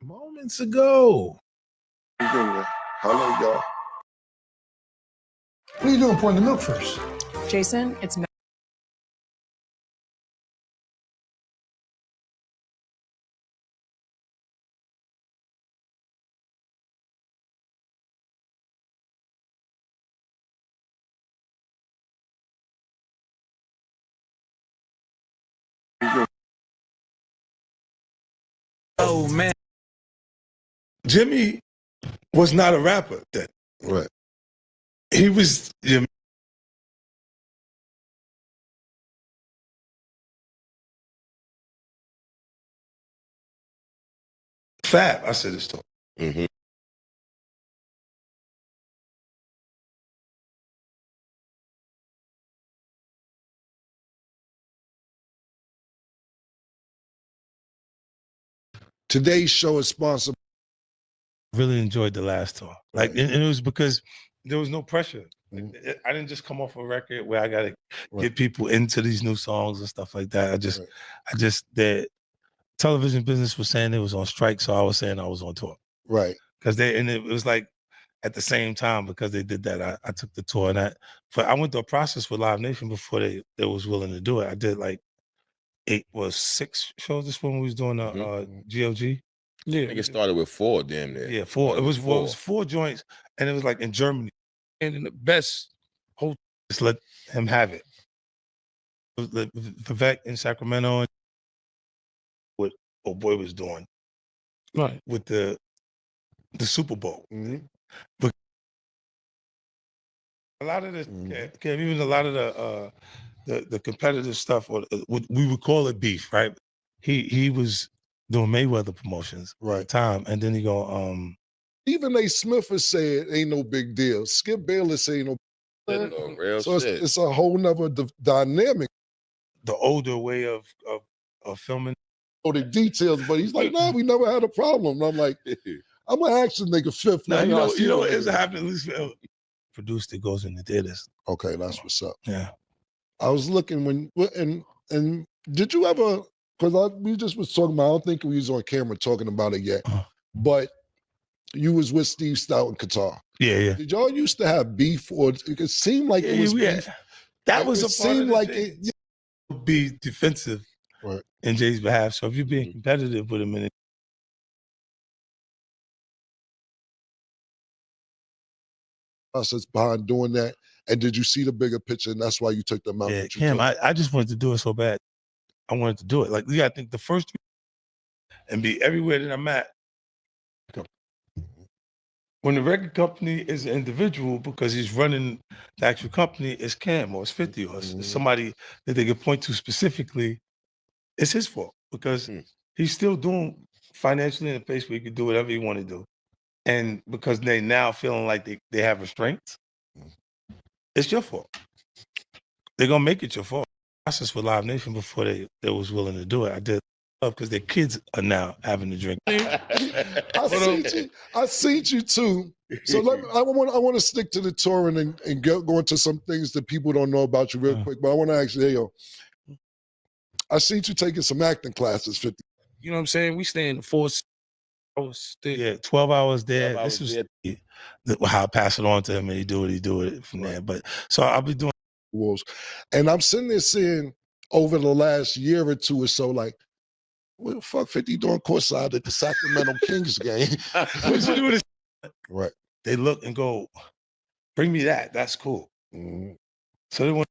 moments ago. Hello, y'all. What are you doing? Pouring the milk first. Jason, it's Oh man, Jimmy was not a rapper then. Right. He was. Fab, I said this to him. Mm-hmm. Today's show is sponsored. Really enjoyed the last tour. Like, and it was because there was no pressure. Mhm. I didn't just come off a record where I got to get people into these new songs and stuff like that. The television business was saying it was on strike, so I was saying I was on tour. Right. Because it was like at the same time, because they did that, I took the tour, and I went through a process with Live Nation before they was willing to do it. I did like 6 shows this when we was doing GOG. Yeah, I think it started with 4, damn near. Yeah, 4. It was 4 joints, and it was like in Germany. And in the best whole, Just let him have it. Vivek in Sacramento, what old boy was doing, right, with the Super Bowl. Mm-hmm. But a lot of this, even a lot of the competitive stuff, or what we would call it beef, right? He was doing Mayweather promotions at the time, and then he go, Even A. Smith has said ain't no big deal. Skip Bayless say ain't no real so shit. it's a whole nother dynamic. The older way of filming. Oh, the details, but he's like, nah, we never had a problem. And I'm like, I'm gonna ask the nigga fifth. Now, you know what is happening, at least produced it goes in the theaters. Okay, that's what's up. Yeah. I was looking and did you ever, because we just was talking about, I don't think we was on camera talking about it yet, but you was with Steve Stout in Qatar. Yeah. Did y'all used to have beef, or it seemed like it was beef? That was it a part seemed of like it. Be defensive in Jay's behalf. So if you're being competitive with him, and process behind doing that, and did you see the bigger picture, and that's why you took them out? yeah, Cam, I just wanted to do it so bad. I wanted to do it. Like, you gotta think the first and be everywhere that I'm at. When the record company is an individual, because he's running the actual company, it's Cam or it's 50 or it's somebody that they could point to specifically, it's his fault, because he's still doing financially in a place where he can do whatever he want to do. And because they now feeling like they have restraints, it's your fault. They're going to make it your fault. Process with Live Nation before they was willing to do it. I did because their kids are now having to drink. I seen you too. So I want to stick to the touring and go into some things that people don't know about you real quick. But I want to ask you, hey, yo, I seen you taking some acting classes, 50. You know what I'm saying? We stay in the 4 hours. Yeah, 12 hours there. This was how I pass it on to him, and he do it from there. But so I'll be doing Wolves, and I'm sitting there seeing over the last year or two or so, like, what the fuck 50 doing courtside at the Sacramento Kings game? What you doing? Right. They look and go, bring me that. That's cool. So they want.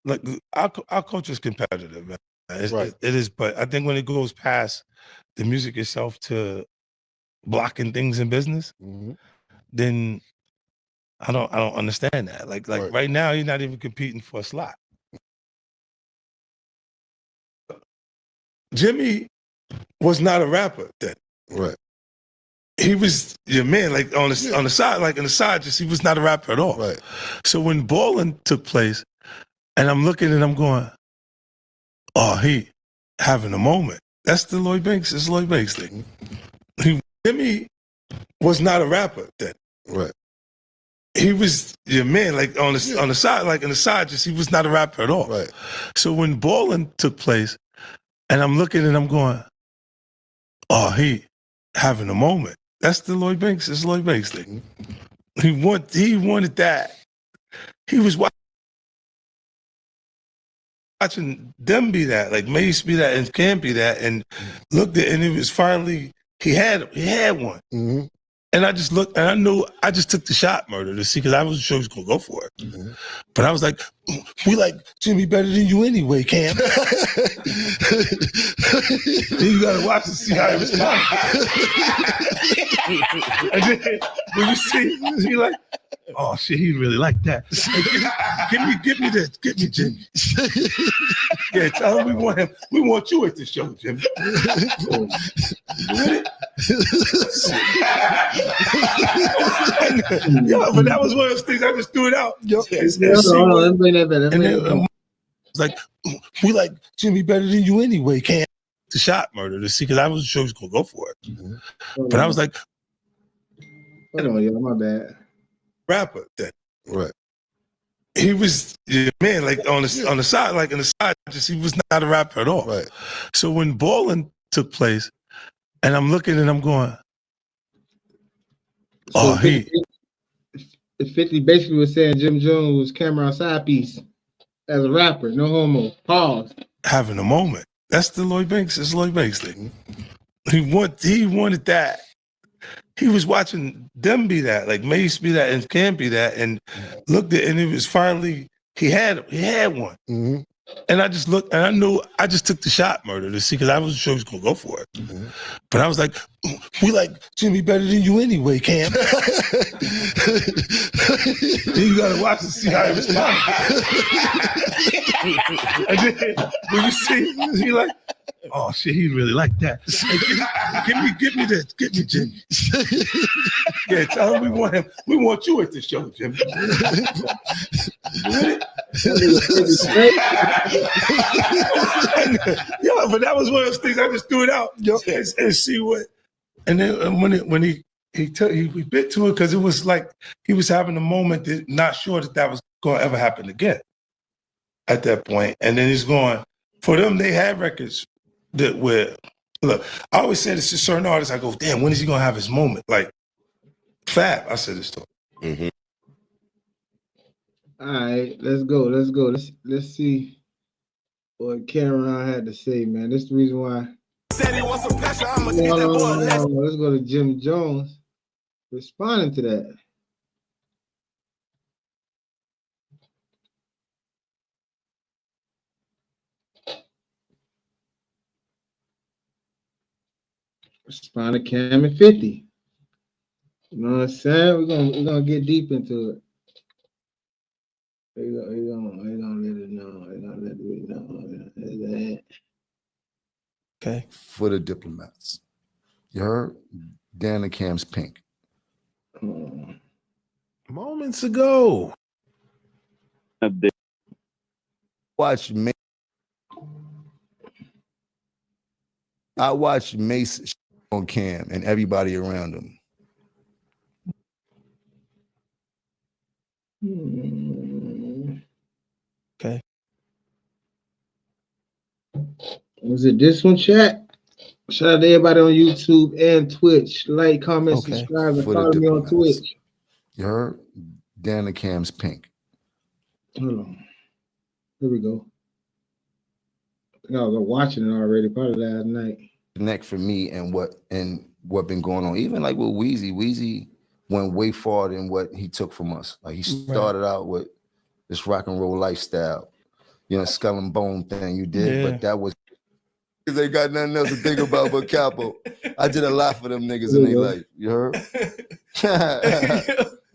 Like, our culture is competitive, man. It is, but I think when it goes past the music itself to blocking things in business, then I don't understand that. Like right now, you're not even competing for a slot. Jimmy was not a rapper then. Right. He was your man, like on the side, like on the side, just he was not a rapper at all. Right. So when Ballin' took place, and I'm looking and I'm going, oh, he having a moment. That's the Lloyd Banks. It's Lloyd Banks thing. Jimmy was not a rapper then. Right. he was your man, like on the side, like in the side, just he was not a rapper at all. Right. So when balling took place, and I'm looking and I'm going, oh, he having a moment. That's the Lloyd Banks. It's Lloyd Banks thing. He wanted that. He was watching them be that, like Mace be that, and Cam be that, and looked at, and it was finally he had one. Mm-hmm. And I just looked, and I knew I just took the shot murder to see, because I wasn't sure he was gonna go for it. Mm-hmm. But I was like, we like Jimmy better than you anyway, Cam. Then you gotta watch to see how he responds. And then when you see, he like, oh shit, he really like that. Give me this, get me Jimmy. Yeah, tell him we want him. We want you at the show, Jimmy. Yeah, but that was one of those things. I just threw it out. It's like, we like Jimmy better than you anyway, Cam. The shot murder to see, because I wasn't sure he was gonna go for it. But I was like, hold on, yo, my bad. Rapper then. Right. He was your man, like on the side, like in the side, just he was not a rapper at all. Right. So when balling took place, and I'm looking and I'm going, oh, So 50 basically was saying Jim Jones was Camron's side piece as a rapper, no homo. Pause. having a moment. That's the Lloyd Banks. It's Lloyd Banks thing. He wanted that. He was watching them be that, like Mace be that, and Cam be that, and looked at, and it was finally he had one. Mm-hmm. And I just looked, and I knew I just took the shot murder to see, because I wasn't sure he was gonna go for it. But I was like, we like Jimmy better than you anyway, Cam. Then you gotta watch to see how he responds. And then when you see, he like, oh shit, he really like that. Give me this, get me Jimmy. Yeah, tell him we want him. We want you at the show, Jimmy. Yeah, but that was one of those things. I just threw it out and see what. And then when he bit to it, because it was like he was having a moment, that not sure that was going to ever happen again at that point. And then he's going, for them, they had records that were, look, I always said it's to certain artists, I go, damn, when is he going to have his moment? Like Fab, I said this to him. Mm-hmm. All right, let's go. Let's see what Camron had to say, man. This is the reason why. Said he wants some pressure. I'm gonna No, get that no, boy. no, no. Let's go to Jim Jones responding to that. Respond to Cam and 50. You know what I'm saying? We're gonna get deep into it. They're gonna let it know. They're gonna let it know. Okay. For the diplomats. You heard? Dan and Cam's pink. Moments ago. I watched Mace on Cam and everybody around him. Okay. Was it this one, chat? Shout out to everybody on YouTube and Twitch. Like, comment, subscribe, and follow me on Twitch. You heard? Dan and Cam's pink. Hold on. Here we go. I think I was watching it already, probably last night. Connect for me and what been going on. Even like with Weezy. Weezy went way farther than what he took from us. Like he started out with this rock and roll lifestyle, you know, skull and bone thing you did, but that was because they got nothing else to think about but Capo. I did a lot for them niggas in their life. You heard?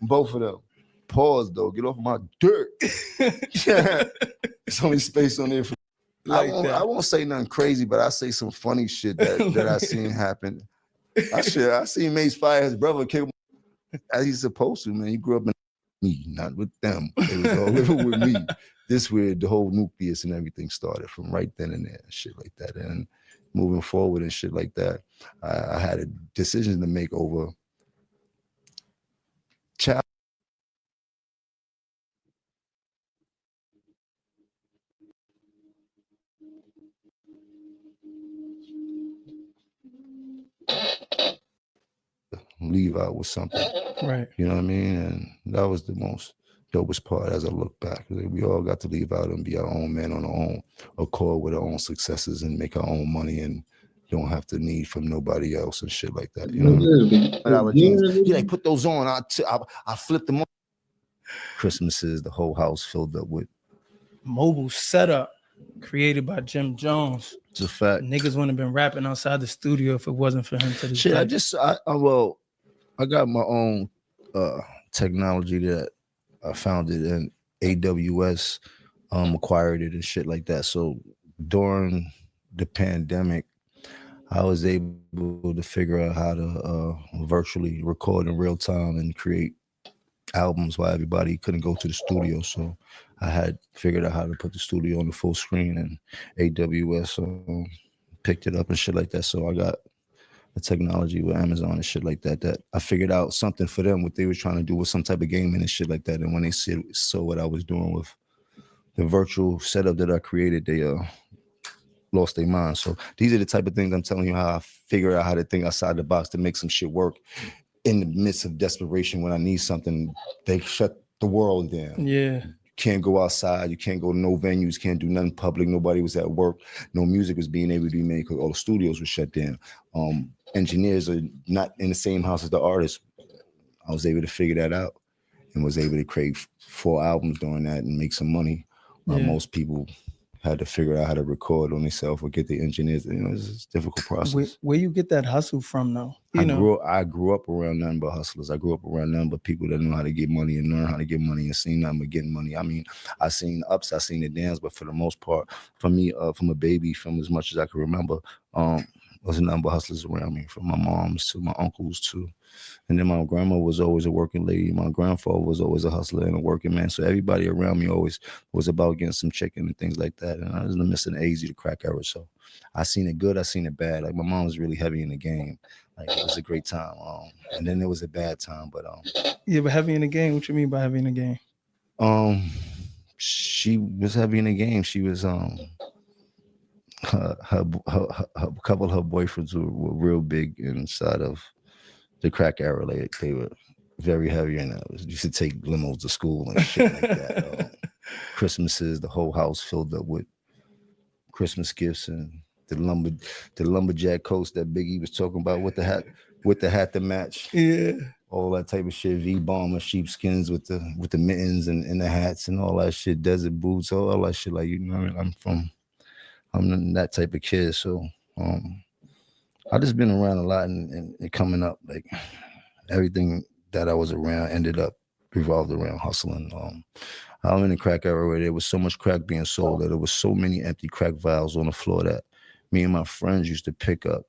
Both of them. Pause though. Get off my dirt. There's only space on there for I won't say nothing crazy, but I say some funny shit that I seen happen. I seen Mace fire his brother, kick him as he's supposed to, man. He grew up in me, not with them. It was all living with me. This where the whole nucleus and everything started from right then and there, shit like that. And moving forward and shit like that, I had a decision to make over child leave out with something. Right. You know what I mean? And that was the most dopest part as I look back. We all got to leave out and be our own man on our own accord with our own successes and make our own money and don't have to need from nobody else and shit like that. You know? Yeah, they put those on. I flip them on. Christmases, the whole house filled up with mobile setup created by Jim Jones. It's a fact. Niggas wouldn't have been rapping outside the studio if it wasn't for him to this shit. day. I got my own technology that I founded in AWS, acquired it and shit like that. So during the pandemic, I was able to figure out how to virtually record in real time and create albums while everybody couldn't go to the studio. So I had figured out how to put the studio on the full screen, and AWS picked it up and shit like that. So I got the technology with Amazon and shit like that, that I figured out something for them, what they were trying to do with some type of gaming and shit like that. And when they saw what I was doing with the virtual setup that I created, they lost their mind. So these are the type of things I'm telling you how I figure out how to think outside the box to make some shit work in the midst of desperation. When I need something, they shut the world down. Yeah. You can't go outside. You can't go to no venues. Can't do nothing public. Nobody was at work. No music was being able to be made because all the studios were shut down. Engineers are not in the same house as the artists. I was able to figure that out and was able to create 4 albums during that and make some money. Most people had to figure out how to record on themselves or get the engineers. You know, it's a difficult process. Where you get that hustle from, though? I grew up around nothing but hustlers. I grew up around nothing but people that know how to get money and learn how to get money and seen nothing but getting money. I mean, I seen the ups, I seen the downs, but for the most part, for me, from a baby, from as much as I can remember, was nothing but hustlers around me, from my moms to my uncles to, and then my grandma was always a working lady. My grandfather was always a hustler and a working man. So everybody around me always was about getting some chicken and things like that. And I was missing the easy to crack era. So I seen it good, I seen it bad. Like my mom was really heavy in the game. Like it was a great time. And then there was a bad time, but yeah, but heavy in the game. What you mean by heavy in the game? She was heavy in the game. She was her couple of her boyfriends were real big inside of the crack era. Like they were very heavy, and I used to take limos to school and shit like that. Christmases, the whole house filled up with Christmas gifts and the lumberjack coats that Biggie was talking about with the hat to match. Yeah. All that type of shit, V-bomber, sheepskins with the mittens and the hats and all that shit, desert boots, all that shit. Like, you know, I'm that type of kid. So I just been around a lot and coming up, like everything that I was around ended up revolved around hustling. I'm in the crack era where there was so much crack being sold that there was so many empty crack vials on the floor that me and my friends used to pick up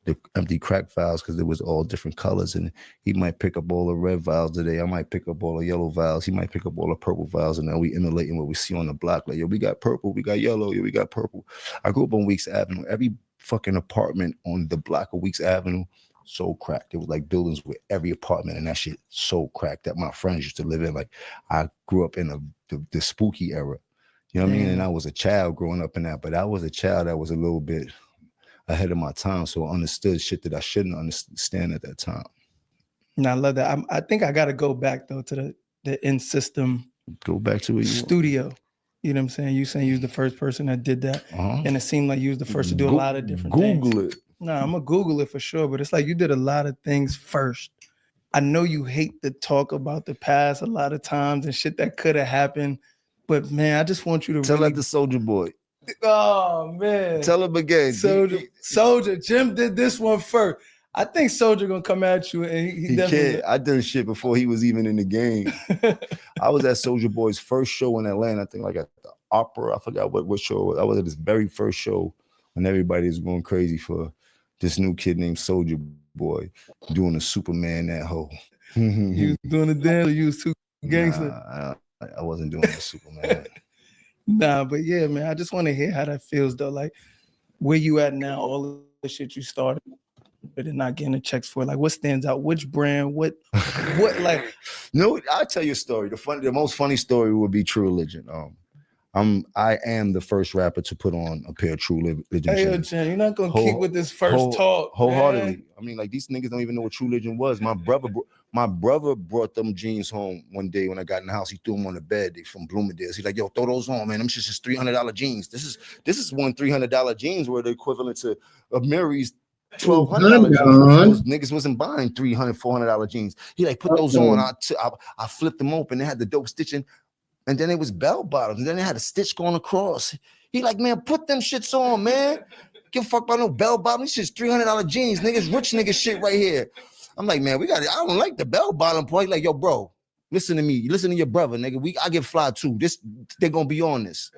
the empty crack vials because it was all different colors, and he might pick up all the red vials today. I might pick up all the yellow vials. He might pick up all the purple vials, and then we emulating what we see on the block. Like, yo, we got purple, we got yellow, yo, we got purple. I grew up on Weeks Avenue. Every fucking apartment on the block of Weeks Avenue so cracked. It was like buildings with every apartment, and that shit so cracked that my friends used to live in. Like, I grew up in the spooky era. You know what I mean? And I was a child growing up in that, but I was a child that was a little bit ahead of my time, so I understood shit that I shouldn't understand at that time. No, I love that. I think I got to go back though to the in system. Go back to studio. You know what I'm saying? You saying you was the first person that did that, and it seemed like you was the first to do a lot of different things. Google it. No, I'm gonna Google it for sure, but it's like you did a lot of things first. I know you hate to talk about the past a lot of times and shit that could have happened, but man, I just want you to tell that to Soulja Boy. Oh man, tell him again. Soulja, Jim did this one first. I think Soulja gonna come at you, and he definitely can't. I done shit before he was even in the game. I was at Soulja Boy's first show in Atlanta. I think like at the Opera. I forgot what show it was. I was at his very first show when everybody was going crazy for this new kid named Soulja Boy doing a Superman that hoe. You was doing the dance, or you was too gangster? Nah, I wasn't doing the Superman. Nah, but yeah, man, I just want to hear how that feels though. Like, where you at now? All the shit you started and not getting the checks for. Like, what stands out? Which brand? What? Like? No, I'll tell you a story. The most funny story would be True Religion. I am the first rapper to put on a pair of True Religion Hey, yo, jeans. Jen, you're not gonna keep with this first talk, wholeheartedly. man. I mean, like these niggas don't even know what True Religion was. My brother brought them jeans home one day when I got in the house. He threw them on the bed. They from Bloomingdale's. He's like, "Yo, throw those on, man. Them shit's just $300 jeans. This is one $300 jeans were the equivalent to a Mary's $1,200 jeans. Those niggas wasn't buying $300, $400 jeans. He like put those on. I flipped them open. They had the dope stitching, and then it was bell bottoms, and then they had a stitch going across. He like, man, put them shits on, man. Give a fuck about no bell bottom. This shit's $300 jeans, niggas, rich nigga shit right here. I'm like, man, I don't like the bell bottom point. Like, yo, bro, listen to me. Listen to your brother, nigga. I get fly too. They're gonna be on this.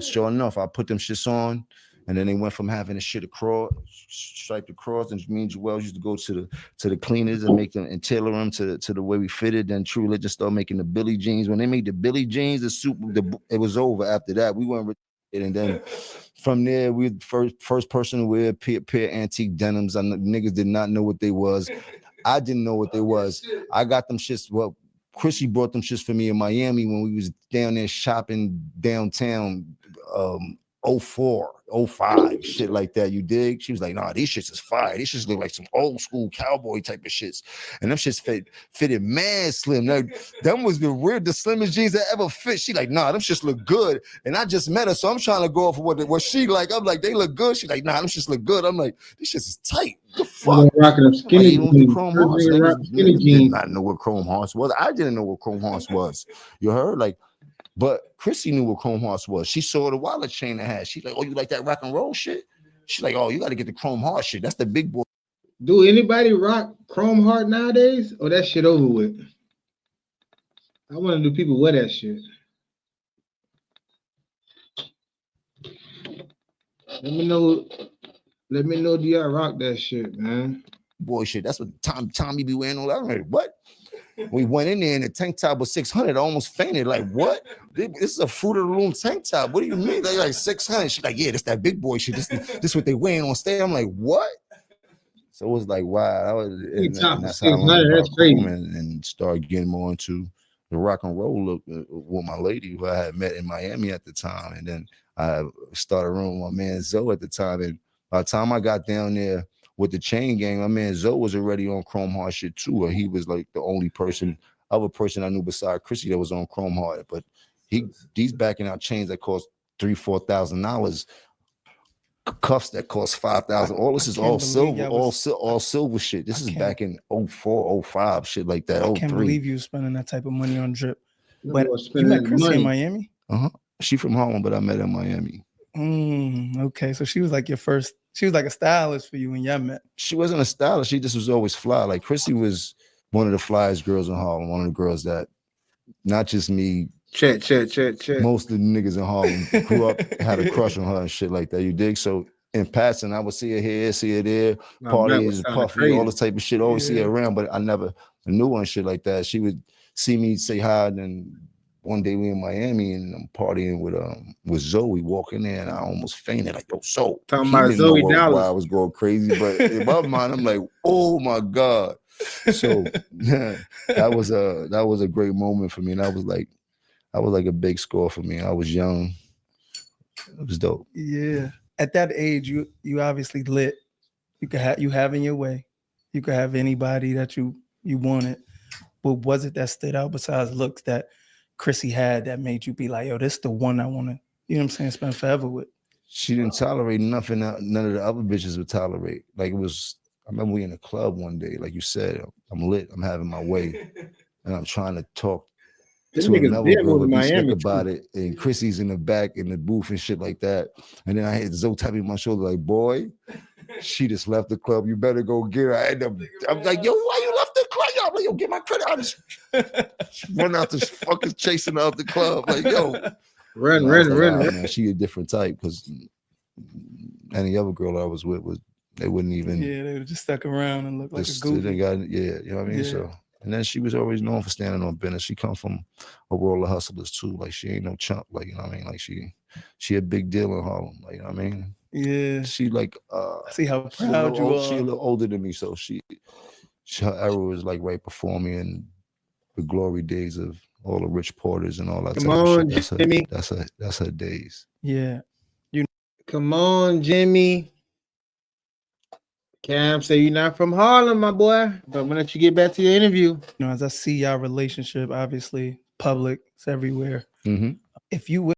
Sure enough, I put them shits on, and then they went from having the shit across, striped across, and me and Joel used to go to the cleaners and make them and tailor them to the way we fitted. Then True Religion started making the Billy jeans. When they made the Billy jeans, it was over after that. We weren't. And then from there, we were the first person to wear pair antique denims. Niggas did not know what they was. I didn't know what they was. I got them shits. Well, Chrissy brought them shits for me in Miami when we was down there shopping downtown. 04, 05, shit like that. You dig? She was like, nah, these shits is fire. These shits look like some old school cowboy type of shits. And them shits fitted mad slim. Them was the slimmest jeans that ever fit. She like, nah, them shits look good. And I just met her, so I'm trying to go off of what she like. I'm like, they look good. She like, nah, them shits look good. I'm like, this shit is tight. The fuck? Rocking them skinny jeans. Niggas did not know what Chrome Hearts was. I didn't know what Chrome Hearts was. You heard? Like, but Chrissy knew what Chrome Hearts was. She saw the wallet chain it had. She's like, oh, you like that rock and roll shit? She's like, oh, you got to get the Chrome Heart shit. That's the big boy. Do anybody rock Chrome Heart nowadays? Or that shit over with? I want to do people wear that shit. Let me know. Do y'all rock that shit, man? Boy, shit. That's what Tommy be wearing all that. I'm like, what? We went in there and the tank top was 600. I almost fainted. Like, what? This is a Fruit of the Loom tank top. What do you mean? They like 600. She's like, yeah, that's that big boy shit. This what they wearing on stage. I'm like, what? So it was like, wow. That's how I learned about Chrome and started getting more into the rock and roll look with my lady who I had met in Miami at the time. And then I started running with my man Zoe at the time. And by the time I got down there with the chain gang, my man Zoe was already on Chrome Heart shit too. Or he was like the only other person I knew beside Chrissy that was on Chrome Heart. But he's backing out chains that cost $3,000-$4,000, cuffs that cost $5,000. All this is all silver, all silver shit. This is back in 04, 05, shit like that. I can't believe you spending that type of money on drip. But you met Chrissy in Miami? She from Harlem, but I met her in Miami. Okay, so she was like your first. She was like a stylist for you when y'all met. She wasn't a stylist. She just was always fly. Like Chrissy was one of the flyest girls in Harlem. One of the girls that, not just me. Check. Most of the niggas in Harlem grew up, had a crush on her and shit like that. You dig? So in passing, I would see her here, see her there, parties, puffy, all this type of shit. Always see her around, but I never knew her and shit like that. She would see me, say hi, and then one day we in Miami and I'm partying with Zoe, walking in, and I almost fainted. Like, yo, so talking about Zoe Dallas. Why I was going crazy, but in my mind, I'm like, oh my God. So yeah, that was a great moment for me, and that was like a big score for me. I was young. It was dope. Yeah. At that age, you obviously lit. You having your way. You could have anybody that you wanted. But was it that stood out besides looks that Chrissy had that made you be like, yo, this is the one I want to, you know what I'm saying, spend forever with? She didn't tolerate nothing none of the other bitches would tolerate. Like, it was, I remember we in a club one day, like you said, I'm lit, I'm having my way, and I'm trying to talk to another girl and speak about it, and Chrissy's in the back in the booth and shit like that. And then I had Zoe tapping on my shoulder like, boy, she just left the club. You better go get her. I'm like, yo, why you left the club? I'm like, yo, get my credit. I just run out this fucking chasing out the club. Like, yo, run. Man, she a different type, because any other girl I was with they wouldn't even. Yeah, they would just stuck around and look like a goofy. You know what I mean? Yeah. So, and then she was always known for standing on business. She come from a world of hustlers too. Like, she ain't no chump. Like, you know what I mean? Like, she a big deal in Harlem. Like, you know what I mean? Yeah. She like I see how proud you are. She a little older than me, so her era was like right before me, and the glory days of all the Rich Porters and all that Come type on, of shit. Jimmy. That's her days. Yeah. Come on, Jimmy. Cam say you're not from Harlem, my boy. But I'm gonna let you get back to your interview. You know, as I see y'all relationship, obviously public, it's everywhere. Mm-hmm. If you would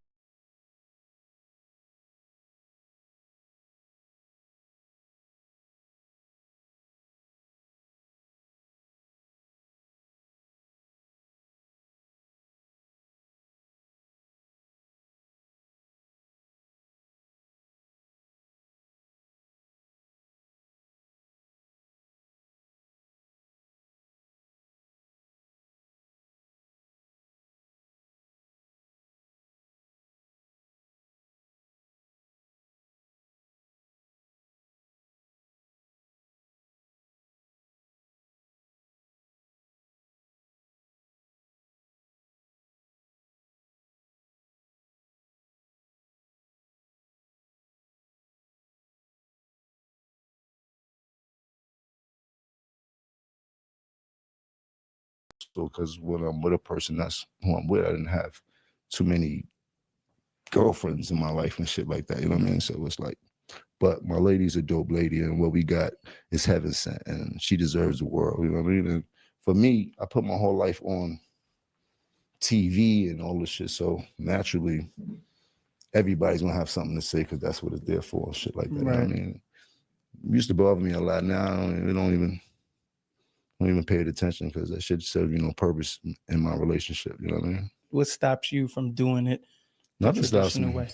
So, because when I'm with a person that's who I'm with, I didn't have too many girlfriends in my life and shit like that. You know what I mean? So it's like, but my lady's a dope lady, and what we got is heaven sent, and she deserves the world. You know what I mean? And for me, I put my whole life on TV and all this shit. So naturally, everybody's gonna have something to say because that's what it's there for, and shit like that. Right. You know what I mean? It used to bother me a lot. Now I don't even pay it attention because that shit serves no purpose in my relationship. You know what I mean? what stops you from doing it the Nothing stops traditional me. way?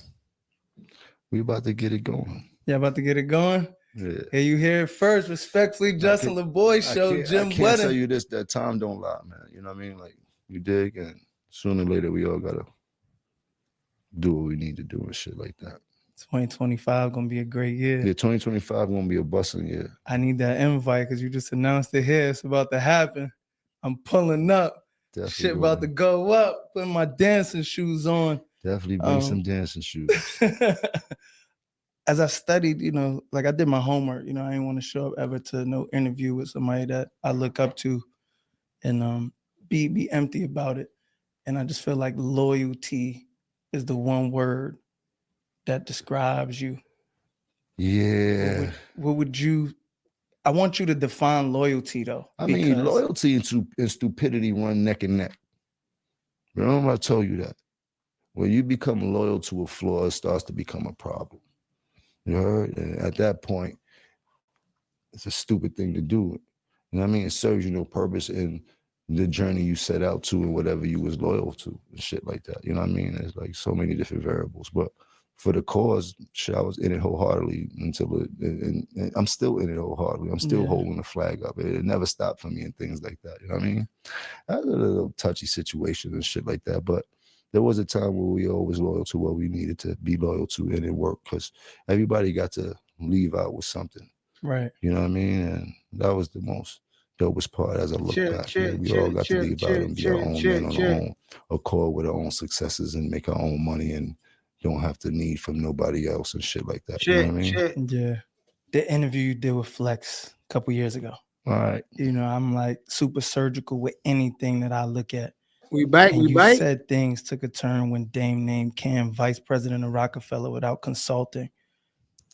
We about to get it going. Yeah, about to get it going. Yeah. Hey, you hear it first. Respectfully, Justin LeBoy Show, Jim I can't Wedding. tell you this, that time don't lie, man. You know what I mean? Like, you dig, and sooner or later we all gotta do what we need to do and shit like that. 2025 gonna be a great year. Yeah, 2025 gonna be a busting year. I need that invite because you just announced it here. It's about to happen. I'm pulling up. Definitely Shit about to go up. Putting my dancing shoes on. Definitely bring some dancing shoes. As I studied, you know, like I did my homework, you know, I didn't want to show up ever to no interview with somebody that I look up to and be empty about it. And I just feel like loyalty is the one word that describes you. Yeah. What would you, I want you to define loyalty though. I mean, loyalty and stupidity run neck and neck. Remember I told you that. When you become loyal to a flaw, it starts to become a problem. You heard? And at that point, it's a stupid thing to do. You know what I mean? It serves you no purpose in the journey you set out to and whatever you was loyal to and shit like that. You know what I mean? There's like so many different variables. But for the cause, shit, I was in it wholeheartedly until and I'm still in it wholeheartedly. I'm still holding the flag up. It never stopped for me and things like that. You know what I mean? I had a little touchy situation and shit like that. But there was a time where we always loyal to what we needed to be loyal to, and it worked because everybody got to leave out with something. Right. You know what I mean? And that was the most dopest part as I look back. We all got to leave out and be our own men on our own accord with our own successes and make our own money and don't have to need from nobody else and shit like that. You know what I mean? Yeah. The interview you did with Flex a couple years ago. All right. You know, I'm like super surgical with anything that I look at. We bite. And you said things took a turn when Dame named Cam vice president of Rockefeller without consulting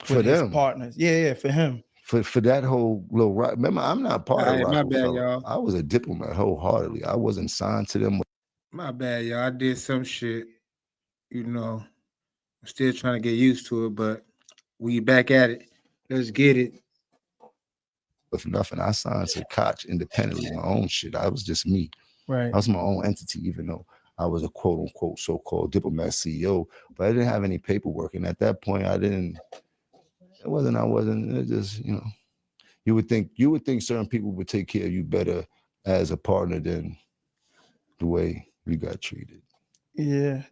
with his partners. Yeah, for him. For that whole little rock. Remember, I'm not part of Rockefeller. My bad, y'all. I was a diplomat wholeheartedly. I wasn't signed to them. My bad, y'all. I did some shit. You know, I'm still trying to get used to it, but we back at it. Let's get it. But for nothing, I signed to Koch independently, my own shit. I was just me. Right. I was my own entity, even though I was a quote unquote so-called diplomat CEO, but I didn't have any paperwork. And at that point, it just, you know, you would think certain people would take care of you better as a partner than the way you got treated. Yeah.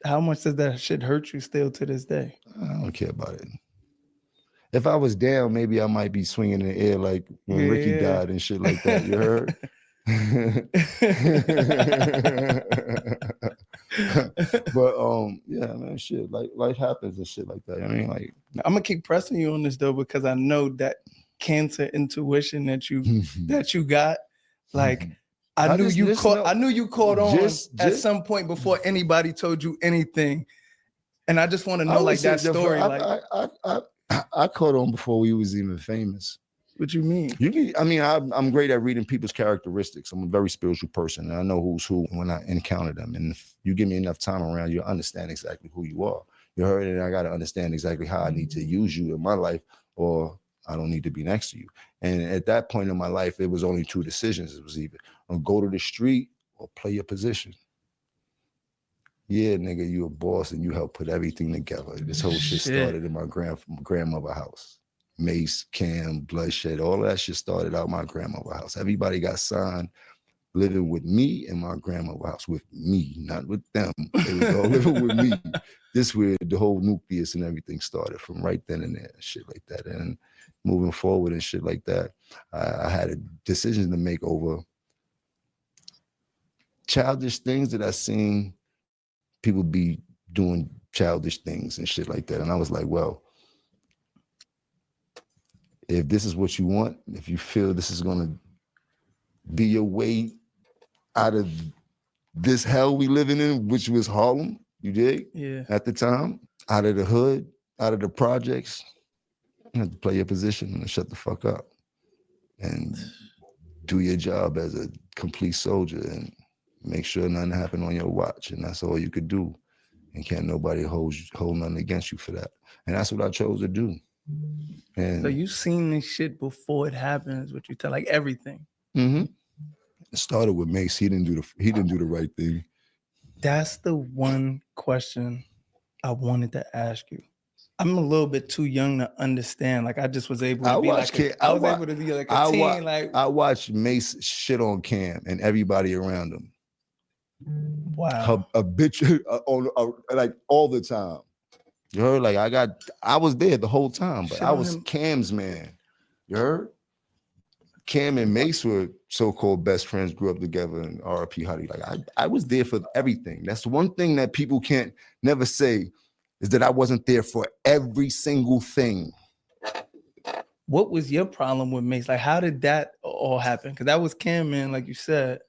How much does that shit hurt you still to this day? I don't care about it. If I was down, maybe I might be swinging in the air like when Ricky died and shit like that. You heard? But yeah, man, shit, like life happens and shit like that. I mean, like, I'm gonna keep pressing you on this though, because I know that cancer intuition that you got, like I knew you listen caught. up. I knew you caught on Just- at some point before anybody told you anything, and I just want to know like that story. I caught on before we was even famous. What you mean? I'm great at reading people's characteristics. I'm a very spiritual person, and I know who's who when I encounter them. And if you give me enough time around, you'll understand exactly who you are. You heard it, and I got to understand exactly how I need to use you in my life, or I don't need to be next to you. And at that point in my life, it was only two decisions. It was either go to the street or play your position. Yeah, nigga, you a boss and you helped put everything together. This whole shit started in my grandmother's house. Mace, Cam, bloodshed, all that shit started out my grandmother's house. Everybody got signed living with me in my grandmother's house, with me, not with them. They was all living with me. This where the whole nucleus and everything started from right then and there, shit like that. And moving forward and shit like that, I had a decision to make over childish things that I seen people be doing childish things and shit like that. And I was like, well, if this is what you want, if you feel this is going to be your way out of this hell we living in, which was Harlem, you dig? Yeah. At the time, out of the hood, out of the projects, you have to play your position and shut the fuck up and do your job as a complete soldier and make sure nothing happened on your watch. And that's all you could do. And can't nobody hold nothing against you for that. And that's what I chose to do. And so you seen this shit before it happens, what you tell, like everything. Mm-hmm. It started with Mace. He didn't do the right thing. That's the one question I wanted to ask you. I'm a little bit too young to understand. Like I just was able to be like a teen. Like I watched Mace shit on Cam and everybody around him. Wow. A bitch like all the time. You heard? Like I was there the whole time, but I was Cam's man. You heard? Cam and Mace were so-called best friends, grew up together, and RP Huddy. Like I was there for everything. That's one thing that people can't never say is that I wasn't there for every single thing. What was your problem with Mace? Like, how did that all happen? Because that was Cam, man, like you said.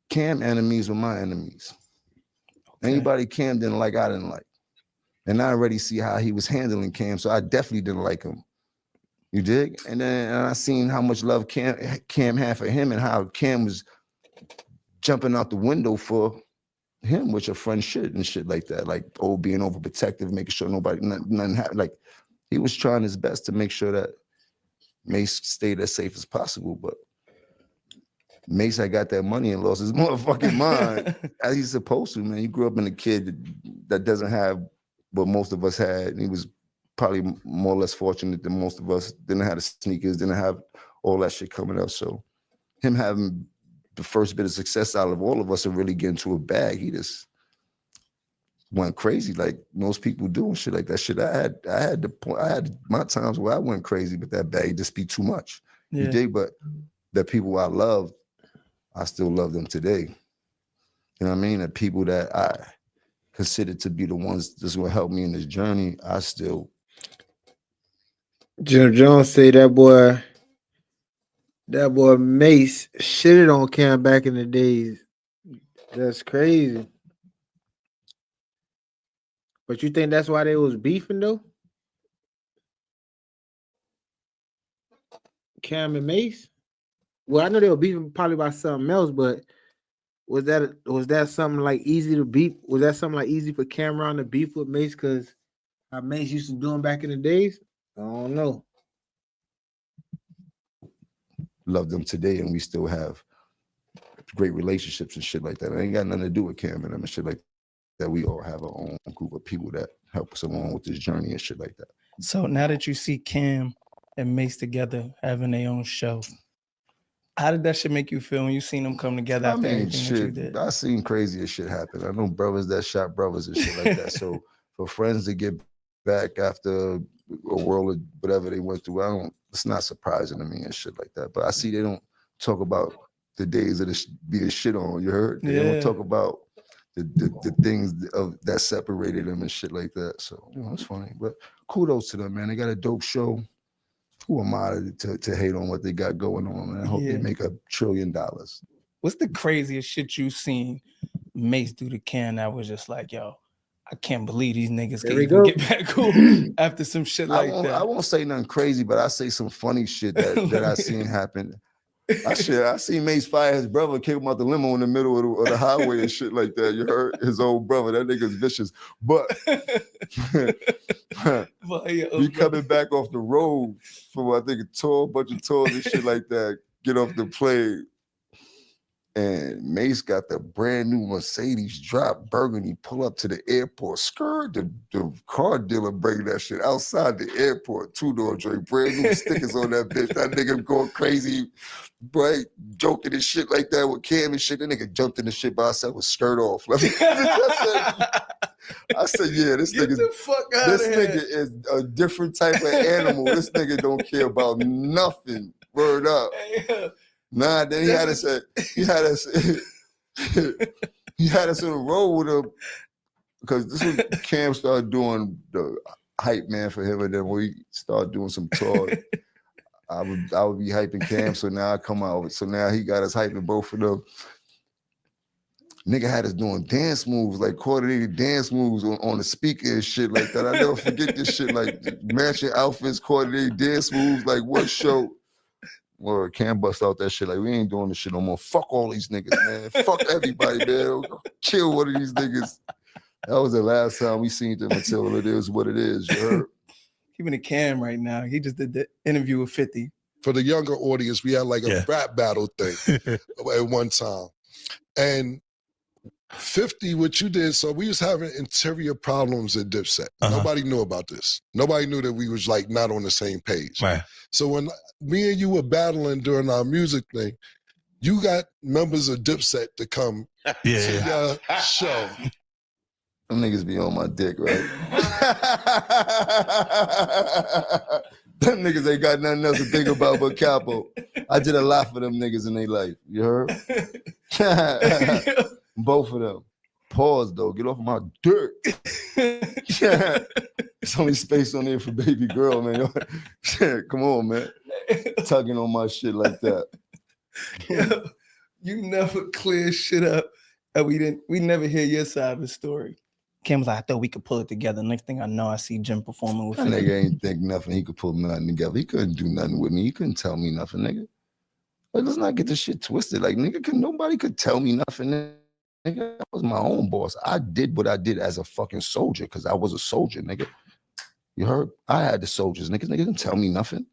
Cam enemies were my enemies. Okay. Anybody Cam didn't like, I didn't like. And I already see how he was handling Cam, so I definitely didn't like him. You dig? And then I seen how much love Cam had for him and how Cam was jumping out the window for him, which a friend should and shit like that. Like, being overprotective, making sure nothing happened. Like, he was trying his best to make sure that Mace stayed as safe as possible. But Mace had got that money and lost his motherfucking mind, as he's supposed to, man. You grew up in a kid that doesn't have what most of us had. And he was probably more or less fortunate than most of us. Didn't have the sneakers, didn't have all that shit coming up. So him having the first bit of success out of all of us and really get into a bag, he just went crazy like most people do and shit like that. Shit, I had my times where I went crazy, but that bag just be too much. Yeah. You dig? But the people I loved, I still love them today. You know what I mean? The people that I consider to be the ones that's gonna help me in this journey, I still. Jim Jones say that boy Mace shitted on Cam back in the days. That's crazy. But you think that's why they was beefing though? Cam and Mace? Well, I know they were beefing probably about something else, but was that something like easy to beef? Was that something like easy for Camron to beef with Mace because how Mace used to do him back in the days? I don't know. Love them today, and we still have great relationships and shit like that. It ain't got nothing to do with Cam and them and shit like that. We all have our own group of people that help us along with this journey and shit like that. So now that you see Cam and Mace together having their own show, how did that shit make you feel when you seen them come together after everything that you did? I seen crazier shit happen. I know brothers that shot brothers and shit like that. So for friends to get back after a world of whatever they went through, it's not surprising to me and shit like that. But I see they don't talk about the days of being shit on. You heard? They don't talk about the things that separated them and shit like that. So it's funny. But kudos to them, man. They got a dope show. Who am I to hate on what they got going on, man? I hope they make $1 trillion. What's the craziest shit you seen Mace do to Cam that was just like, yo, I can't believe these niggas There can we even go. get back cool after some shit like I that. won't say nothing crazy, but I say some funny shit that I seen happen. I seen Mace fire his brother, kick him out the limo in the middle of the highway and shit like that. You heard his old brother. That nigga's vicious. But he coming back off the road for I think a bunch of tours and shit like that. Get off the plane. And Mace got the brand new Mercedes drop burgundy, pull up to the airport, skirt, the car dealer bring that shit outside the airport, two-door joint, brand new stickers on that bitch. That nigga going crazy, right? Joking and shit like that with Cam and shit. That nigga jumped in the shit by himself with skirt off. I said, yeah, this nigga is a different type of animal. This nigga don't care about nothing. Word up. Nah, then he had us in a row with him because this was Cam started doing the hype man for him, and then we started doing some tours. I would be hyping Cam, so now I come out. So now he got us hyping both of them. Nigga had us doing dance moves, like coordinated dance moves on the speaker and shit like that. I never forget this shit, like matching outfits, coordinated dance moves, like what show? Well, Cam bust out that shit like, we ain't doing this shit no more. Fuck all these niggas, man. Fuck everybody, man. Kill one of these niggas. That was the last time we seen them until it is what it is. You heard? Keeping a Cam right now. He just did the interview with 50. For the younger audience, we had like a rap battle thing at one time. And 50, what you did, so we was having interior problems at Dipset. Nobody knew about this. Nobody knew that we was like not on the same page. Right. So when me and you were battling during our music thing, you got members of Dipset to come to your show. Them niggas be on my dick, right? Them niggas ain't got nothing else to think about but Capo. I did a lot for them niggas in their life. You heard? Both of them. Pause though. Get off my dick. There's only space on there for baby girl, man. Come on, man. Tugging on my shit like that. You never clear shit up. And we never hear your side of the story. Cam was like, I thought we could pull it together. Next thing I know, I see Jim performing with That him. nigga ain't think nothing. He could pull nothing together. He couldn't do nothing with me. He couldn't tell me nothing, nigga. Like, let's not get this shit twisted. Like, nigga, nobody could tell me nothing, nigga. I was my own boss. I did what I did as a fucking soldier because I was a soldier, nigga. You heard? I had the soldiers. Niggas didn't tell me nothing.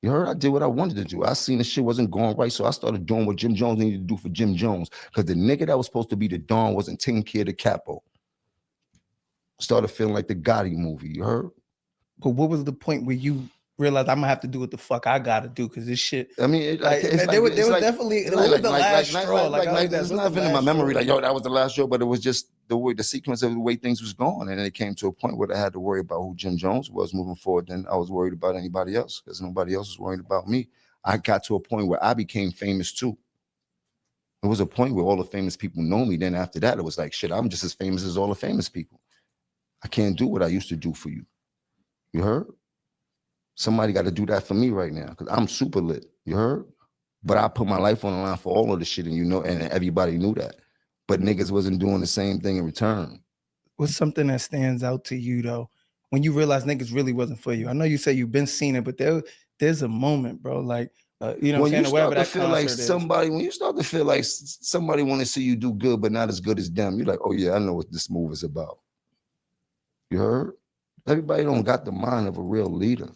You heard? I did what I wanted to do. I seen the shit wasn't going right, so I started doing what Jim Jones needed to do for Jim Jones because the nigga that was supposed to be the Don wasn't taking care of the capo. Started feeling like the Gotti movie. You heard? But what was the point where you realized I'm gonna have to do what the fuck I gotta do because this shit? I mean, there was definitely the last straw. Like there's nothing in my memory like, yo, that was the last show, but it was just the way, the sequence of the way things was going, and then it came to a point where I had to worry about who Jim Jones was moving forward. Then I was worried about anybody else because nobody else was worried about me. I got to a point where I became famous too. There was a point where all the famous people know me. Then after that, it was like, shit, I'm just as famous as all the famous people. I can't do what I used to do for you. You heard? Somebody got to do that for me right now because I'm super lit. You heard? But I put my life on the line for all of the shit, and you know, and everybody knew that. But niggas wasn't doing the same thing in return. What's something that stands out to you though when you realize niggas really wasn't for you? I know you say you've been seeing it, but there's a moment, bro. Like you know, when what I'm saying, you start to feel like somebody, when you start to feel like somebody want to see you do good, but not as good as them, you're like, oh yeah, I know what this move is about. You heard? Everybody don't got the mind of a real leader.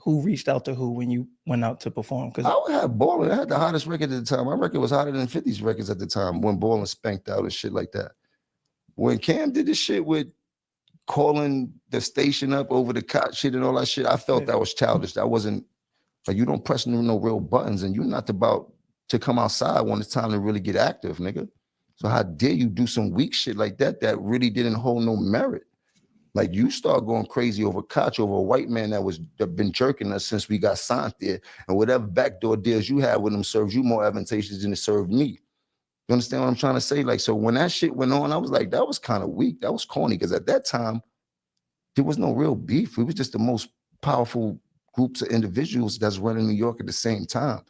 Who reached out to who when you went out to perform? Because I had Ballin'. I had the hottest record at the time. My record was hotter than 50's records at the time when Ballin' spanked out and shit like that. When Cam did this shit with calling the station up over the cot shit and all that shit, I felt that was childish. That wasn't, like, you don't press no real buttons and you're not about to come outside when it's time to really get active, nigga. So how dare you do some weak shit like that that really didn't hold no merit? Like, you start going crazy over Koch, over a white man that been jerking us since we got signed there, and whatever backdoor deals you had with him serves you more advantageous than it served me. You understand what I'm trying to say? Like, so when that shit went on, I was like, that was kind of weak. That was corny, because at that time, there was no real beef. It was just the most powerful groups of individuals that's running New York at the same time.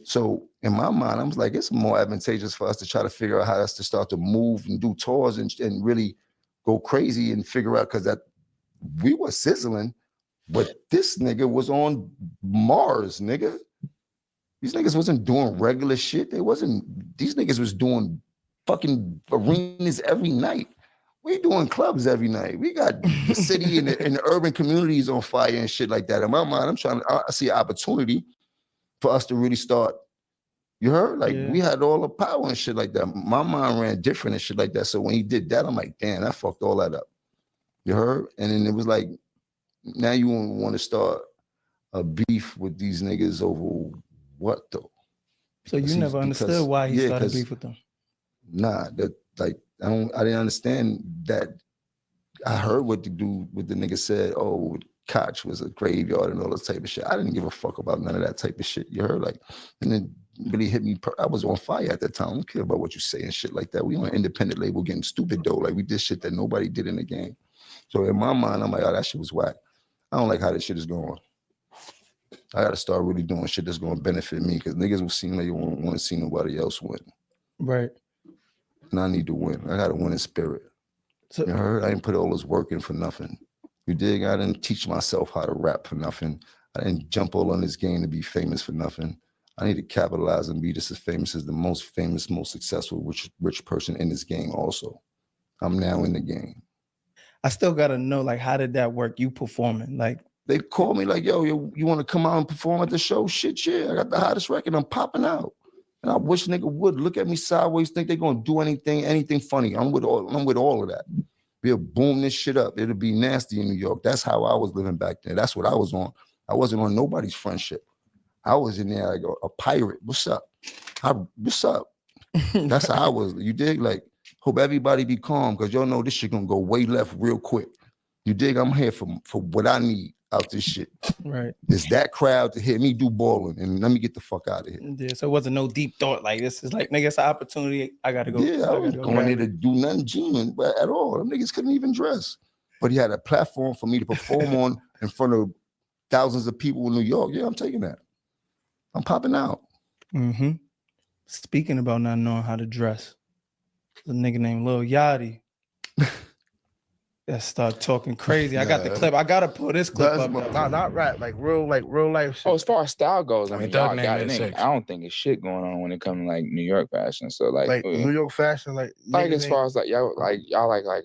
So in my mind, I was like, it's more advantageous for us to try to figure out how us to start to move and do tours and really go crazy and figure out, because that we were sizzling, but this nigga was on Mars, nigga. These niggas wasn't doing regular shit. These niggas was doing fucking arenas every night. We doing clubs every night. We got the city and the urban communities on fire and shit like that. In my mind, I see an opportunity for us to really start. You heard? Like, we had all the power and shit like that. My mind ran different and shit like that. So when he did that, I'm like, damn, I fucked all that up. You heard? And then it was like, now you want to start a beef with these niggas over what though? So you never understood why he started beef with them? Nah, I didn't understand that. I heard what the nigga said, oh, Koch was a graveyard and all that type of shit. I didn't give a fuck about none of that type of shit. You heard? Like, and then really hit me. I was on fire at that time. I don't care about what you say and shit like that. We on an independent label getting stupid though. Like, we did shit that nobody did in the game. So in my mind, I'm like, oh, that shit was whack. I don't like how this shit is going. I got to start really doing shit that's going to benefit me, because niggas will seem like you won't want to see nobody else win. Right. And I need to win. I got to win in spirit. So, you heard? I didn't put all this work in for nothing. You dig? I didn't teach myself how to rap for nothing. I didn't jump all on this game to be famous for nothing. I need to capitalize and be just as famous as the most famous, most successful, rich person in this game also. I'm now in the game. I still got to know, like, how did that work? You performing? Like, they called me like, yo, you want to come out and perform at the show? Shit, yeah. I got the hottest record. I'm popping out. And I wish nigga would look at me sideways, think they're going to do anything funny. I'm with all of that. We'll boom this shit up. It'll be nasty in New York. That's how I was living back then. That's what I was on. I wasn't on nobody's friendship. I was in there like a pirate. What's up? What's up? That's how I was. You dig? Like, hope everybody be calm, because y'all know this shit gonna go way left real quick. You dig? I'm here for what I need out this shit. Right. It's that crowd to hear me do balling, and let me get the fuck out of here. Yeah, so it wasn't no deep thought. Like, this is like, nigga, it's an opportunity. I gotta go. Yeah, I was going there to do nothing genuine at all. Them niggas couldn't even dress. But he had a platform for me to perform on in front of thousands of people in New York. Yeah, I'm taking that. I'm popping out. Mm-hmm. Speaking about not knowing how to dress, there's a nigga named Lil Yachty that start talking crazy. I got the clip. I gotta pull this clip up. Nah, not rap, like real life shit. Oh, as far as style goes, I mean, y'all got it. I don't think it's shit going on when it comes to like New York fashion. So like New York fashion, like as far as like y'all like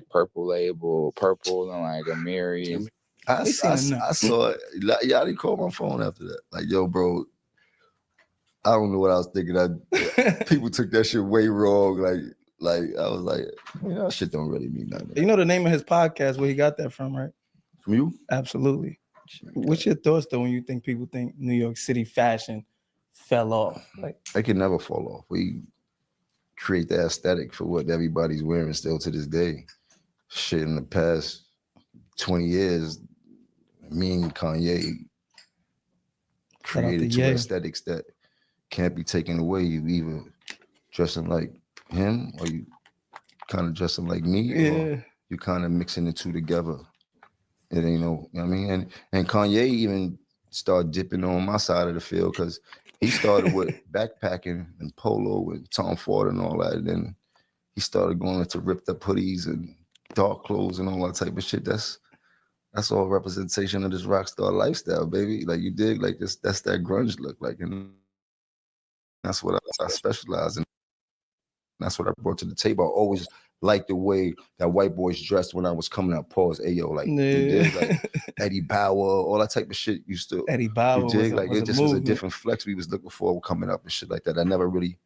purple label, purple and like a Mary. I saw it. Yachty called my phone after that. Like, yo, bro, I don't know what I was thinking. People took that shit way wrong. Like I was like, that shit don't really mean nothing. You know the name of his podcast, where he got that from, right? From you? Absolutely. What's your thoughts though when you think people think New York City fashion fell off? Like, it can never fall off. We create the aesthetic for what everybody's wearing still to this day. Shit, in the past 20 years, me and Kanye created two aesthetics that can't be taken away. You either dressing like him, or you kind of dressing like me, or you kind of mixing the two together. It ain't no, you know what I mean? And Kanye even started dipping on my side of the field, because he started with backpacking and polo and Tom Ford and all that. And then he started going into ripped up hoodies and dark clothes and all that type of shit. That's all representation of this rock star lifestyle, baby. Like, you dig? Like, that's that grunge look. Like, and that's what I specialize in. That's what I brought to the table. I always liked the way that white boys dressed when I was coming up. Pause. Ayo, like, you dig? Like Eddie Bauer, all that type of shit used to. Eddie Bauer. You dig? Like, it just was a different flex we was looking for coming up and shit like that. I never really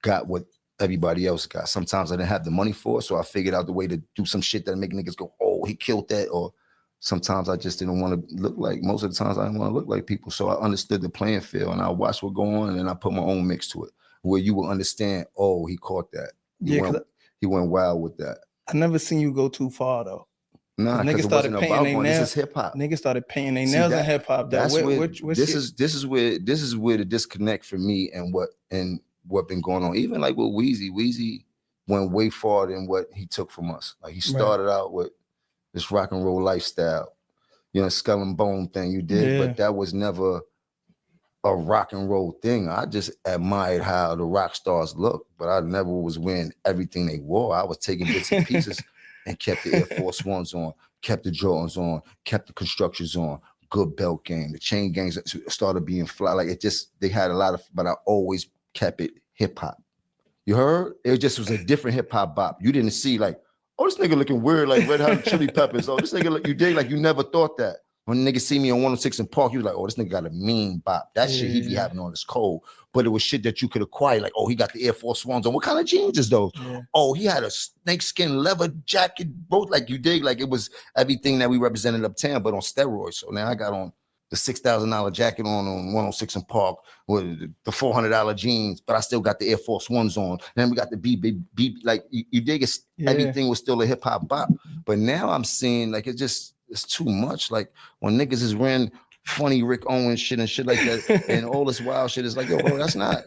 got what everybody else got. Sometimes I didn't have the money for it, so I figured out the way to do some shit that make niggas go, oh, he killed that. Or sometimes I just didn't want to look like, most of the times I didn't want to look like people. So I understood the playing field, and I watched what go on, and then I put my own mix to it, where you will understand, oh, he caught that. He went wild with that. I never seen you go too far though. Nah, niggas started painting their nails. This is hip hop. Niggas started painting their nails in hip hop. This is where the disconnect for me and what been going on. Even like with Weezy went way farther than what he took from us. Like, he started out with this rock and roll lifestyle, skull and bone thing you did, but that was never a rock and roll thing. I just admired how the rock stars look, but I never was wearing everything they wore. I was taking bits and pieces and kept the Air Force Ones on, kept the Jordans on, kept the constructors on, good belt game. The chain gangs started being fly. Like it just, they had a lot of, but I always kept it hip hop. You heard? It just was a different hip hop bop. You didn't see like, oh, this nigga looking weird like Red Hot Chili Peppers. Oh, this nigga look, you dig like you never thought that. When niggas see me on 106 in Park, you was like, oh, this nigga got a mean bop. That shit he be having on his cold. But it was shit that you could acquire. Like, oh, he got the Air Force Ones on. What kind of jeans is those? Yeah. Oh, he had a snakeskin leather jacket. Both like you dig. Like it was everything that we represented uptown, but on steroids. So now I got on the $6,000 jacket on 106 in Park with the $400 jeans, but I still got the Air Force Ones on. Then we got the B like you dig it. Everything was still a hip hop bop. But now I'm seeing like it's too much. Like when niggas is wearing funny Rick Owens shit and shit like that, and all this wild shit is like, yo, bro, that's not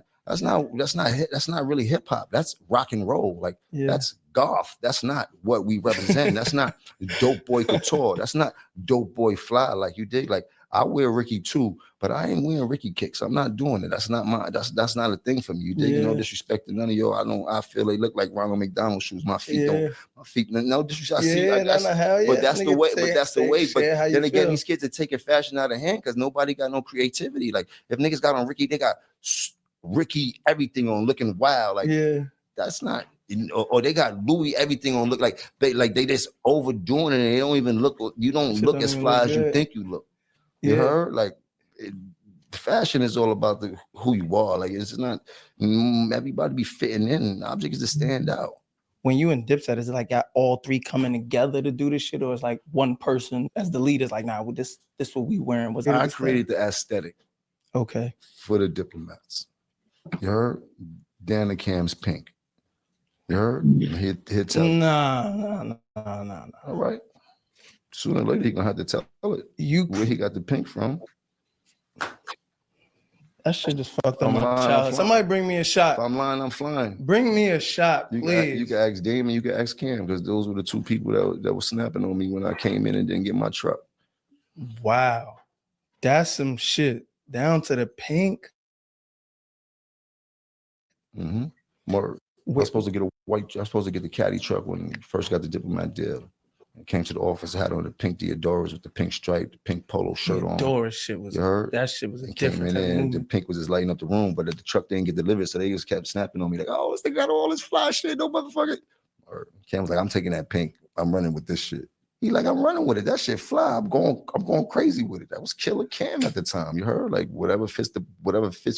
really hip hop. That's rock and roll. Like that's golf. That's not what we represent. That's not dope boy couture. That's not dope boy fly. Like you dig. Like I wear Ricky too, but I ain't wearing Ricky kicks. I'm not doing it. That's not my. That's not a thing for me. You dig? No disrespect to none of y'all. I feel they look like Ronald McDonald shoes. My feet don't. My feet. No disrespect. But that's the way. But that's the way. But then again, these kids are taking fashion out of hand because nobody got no creativity. Like if niggas got on Ricky, they got Ricky everything on, looking wild. Like that's not. Or they got Louis everything on, look like they just overdoing it. And they don't even look. You don't look as fly as you think you look. You heard? Like fashion is all about who you are. Like it's not everybody be fitting in. The object is to stand out. When you and Dipset, is it like got all three coming together to do this shit, or is like one person as the lead is like, nah, well, this what we wearing? Was I created the aesthetic. Okay. For the Diplomats. You heard? Dan the Cam's pink. You heard? He'll tell you. Nah. All right. Sooner or later, he gonna have to tell it. Where he got the pink from. That shit just fucked up my child. Somebody bring me a shot. If I'm lying, I'm flying. Bring me a shot, please. You can ask Damon, you can ask Cam, because those were the two people that were snapping on me when I came in and didn't get my truck. Wow. That's some shit. Down to the pink. More. I was supposed to get I was supposed to get the caddy truck when we first got the Diplomat deal. I came to the office, I had on the pink Diodoras with the pink stripe, the pink polo shirt on. Diodoras shit was, that shit was a different type of the pink was just lighting up the room, but the truck didn't get delivered, so they just kept snapping on me like, oh, this thing got all this fly shit, no motherfucker. Or Cam was like, I'm taking that pink, I'm running with this shit. He like, I'm running with it, that shit fly, I'm going crazy with it. That was Killer Cam at the time, you heard? Like whatever fits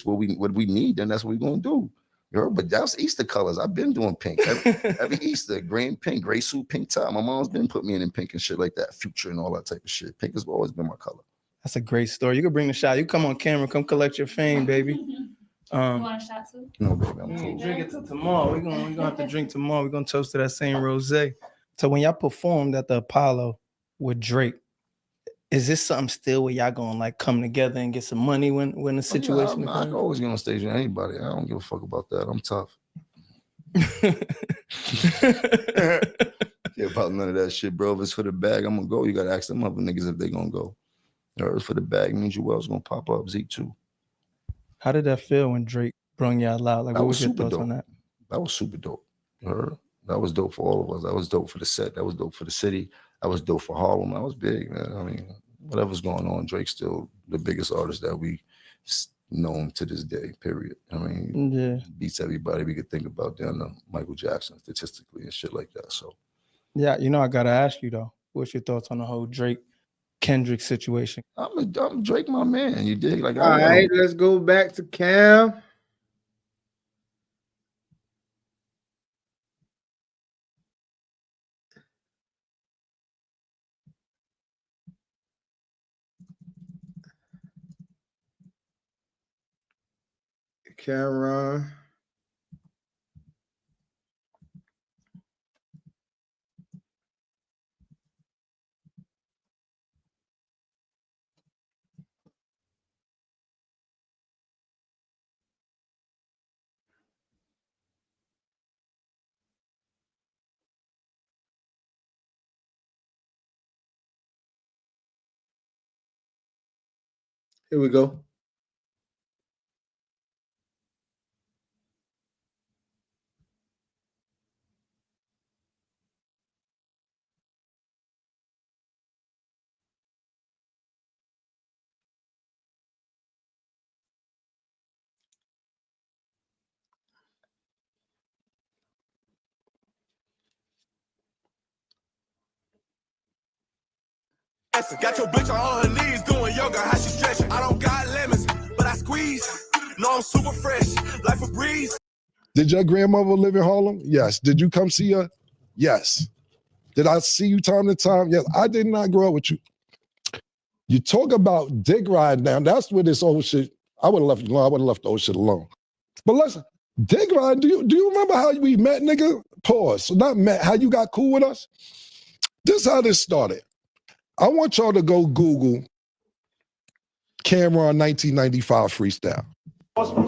what we need, then that's what we're gonna do. You heard? But that's Easter colors. I've been doing pink every Easter, green, pink, gray suit, pink tie. My mom's been putting me in pink and shit like that, Future and all that type of shit. Pink has always been my color. That's a great story. You can bring the shot. You come on camera, come collect your fame, baby. You want a shot too? No, baby, I'm cool. Drink it till tomorrow. We're gonna have to drink tomorrow. We're gonna toast to that same rosé. So when y'all performed at the Apollo with Drake, is this something still where y'all gonna like come together and get some money when the situation? I can always get on stage with anybody. I don't give a fuck about that. I'm tough. Care about none of that shit, bro. If it's for the bag, I'm gonna go. You gotta ask them other niggas if they gonna go. Or if it's for the bag, means you well's gonna pop up. Zeke too. How did that feel when Drake brung y'all out? Like, what was your thoughts on that? That was super dope. You heard? That was dope for all of us. That was dope for the set. That was dope for the city. That was dope for Harlem. That was big, man. I mean, whatever's going on, Drake's still the biggest artist that we know him to this day, period. I mean, beats everybody we could think about down to Michael Jackson statistically and shit like that. So, yeah, I gotta ask you though, what's your thoughts on the whole Drake Kendrick situation? I'm Drake, my man. You dig? Like, all right, let's go back to Cam. Camron. Here we go. Got your bitch on her knees doing yoga, how she stretching. I don't got lemons, but I squeeze. No, I'm super fresh, like a breeze. Did your grandmother live in Harlem? Yes. Did you come see her? Yes. Did I see you time to time? Yes. I did not grow up with you. You talk about dick riding down. That's where this old shit, I would have left you alone. I would have left the old shit alone. But listen, dick riding, do you remember how we met, nigga? Pause. So not met, how you got cool with us? This is how this started. I want y'all to go Google Camron 1995 freestyle.